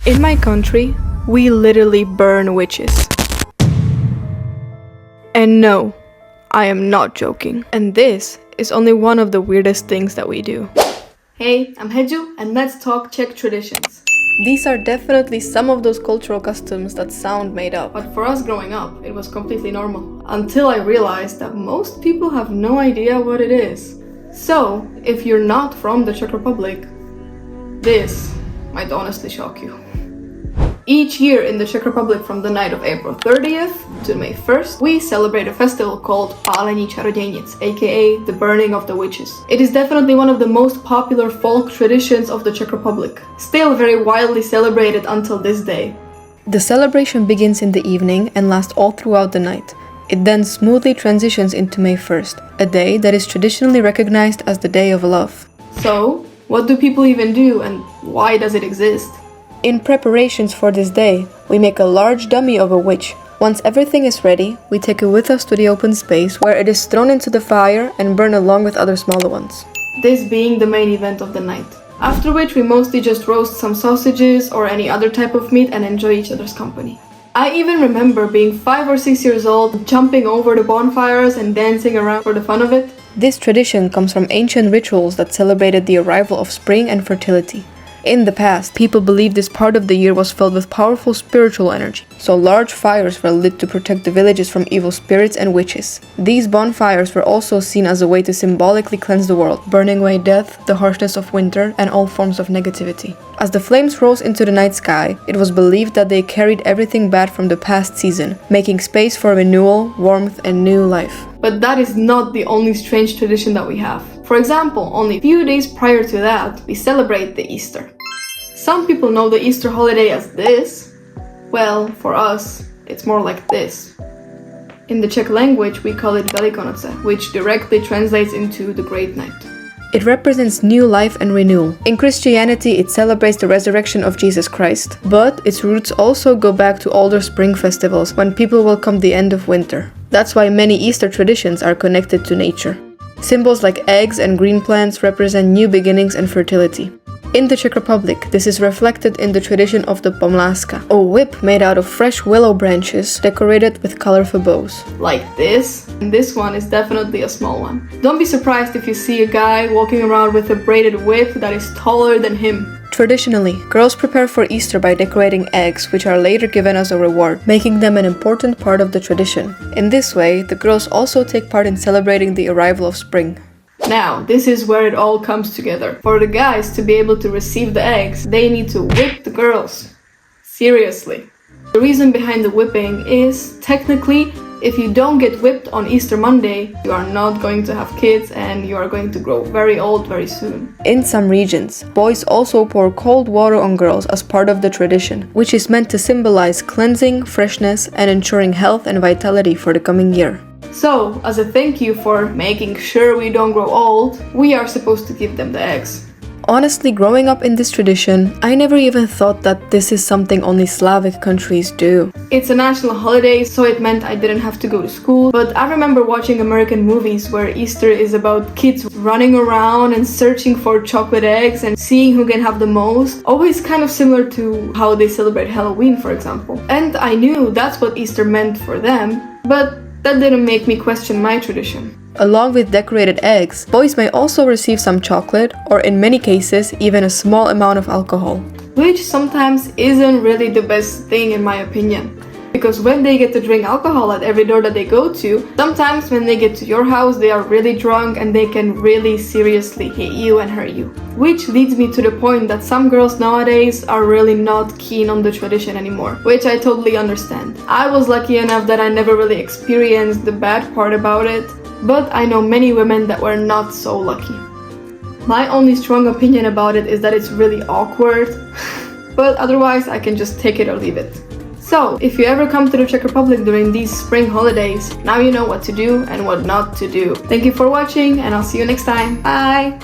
In my country, we literally burn witches. And no, I am not joking. And this is only one of the weirdest things that we do. Hey, I'm Heju, and let's talk Czech traditions. These are definitely some of those cultural customs that sound made up. But for us growing up, it was completely normal. Until I realized that most people have no idea what it is. So, if you're not from the Czech Republic, this might honestly shock you. Each year in the Czech Republic from the night of April 30th to May 1st, we celebrate a festival called Pálení čarodějnic, aka the burning of the witches. It is definitely one of the most popular folk traditions of the Czech Republic, still very widely celebrated until this day. The celebration begins in the evening and lasts all throughout the night. It then smoothly transitions into May 1st, a day that is traditionally recognized as the Day of Love. So, what do people even do and why does it exist? In preparations for this day, we make a large dummy of a witch. Once everything is ready, we take it with us to the open space where it is thrown into the fire and burned along with other smaller ones. This being the main event of the night. After which we mostly just roast some sausages or any other type of meat and enjoy each other's company. I even remember being 5 or 6 years old, jumping over the bonfires and dancing around for the fun of it. This tradition comes from ancient rituals that celebrated the arrival of spring and fertility. In the past, people believed this part of the year was filled with powerful spiritual energy, so large fires were lit to protect the villages from evil spirits and witches. These bonfires were also seen as a way to symbolically cleanse the world, burning away death, the harshness of winter, and all forms of negativity. As the flames rose into the night sky, it was believed that they carried everything bad from the past season, making space for renewal, warmth, and new life. But that is not the only strange tradition that we have. For example, only a few days prior to that, we celebrate the Easter. Some people know the Easter holiday as this. Well, for us, it's more like this. In the Czech language, we call it Velikonoce, which directly translates into the Great Night. It represents new life and renewal. In Christianity, it celebrates the resurrection of Jesus Christ, but its roots also go back to older spring festivals when people welcome the end of winter. That's why many Easter traditions are connected to nature. Symbols like eggs and green plants represent new beginnings and fertility. In the Czech Republic, this is reflected in the tradition of the pomláska, a whip made out of fresh willow branches decorated with colorful bows. Like this, and this one is definitely a small one. Don't be surprised if you see a guy walking around with a braided whip that is taller than him. Traditionally, girls prepare for Easter by decorating eggs, which are later given as a reward, making them an important part of the tradition. In this way, the girls also take part in celebrating the arrival of spring. Now, this is where it all comes together. For the guys to be able to receive the eggs, they need to whip the girls. Seriously. The reason behind the whipping is, technically, if you don't get whipped on Easter Monday, you are not going to have kids and you are going to grow very old very soon. In some regions, boys also pour cold water on girls as part of the tradition, which is meant to symbolize cleansing, freshness, and ensuring health and vitality for the coming year. So, as a thank you for making sure we don't grow old, we are supposed to give them the eggs. Honestly, growing up in this tradition, I never even thought that this is something only Slavic countries do. It's a national holiday, so it meant I didn't have to go to school, but I remember watching American movies where Easter is about kids running around and searching for chocolate eggs and seeing who can have the most, always kind of similar to how they celebrate Halloween, for example. And I knew that's what Easter meant for them, but that didn't make me question my tradition. Along with decorated eggs, boys may also receive some chocolate, or in many cases, even a small amount of alcohol. Which sometimes isn't really the best thing in my opinion. Because when they get to drink alcohol at every door that they go to, sometimes when they get to your house, they are really drunk and they can really seriously hit you and hurt you. Which leads me to the point that some girls nowadays are really not keen on the tradition anymore, which I totally understand. I was lucky enough that I never really experienced the bad part about it, but I know many women that were not so lucky. My only strong opinion about it is that it's really awkward, but otherwise I can just take it or leave it. So, if you ever come to the Czech Republic during these spring holidays, now you know what to do and what not to do. Thank you for watching, and I'll see you next time. Bye!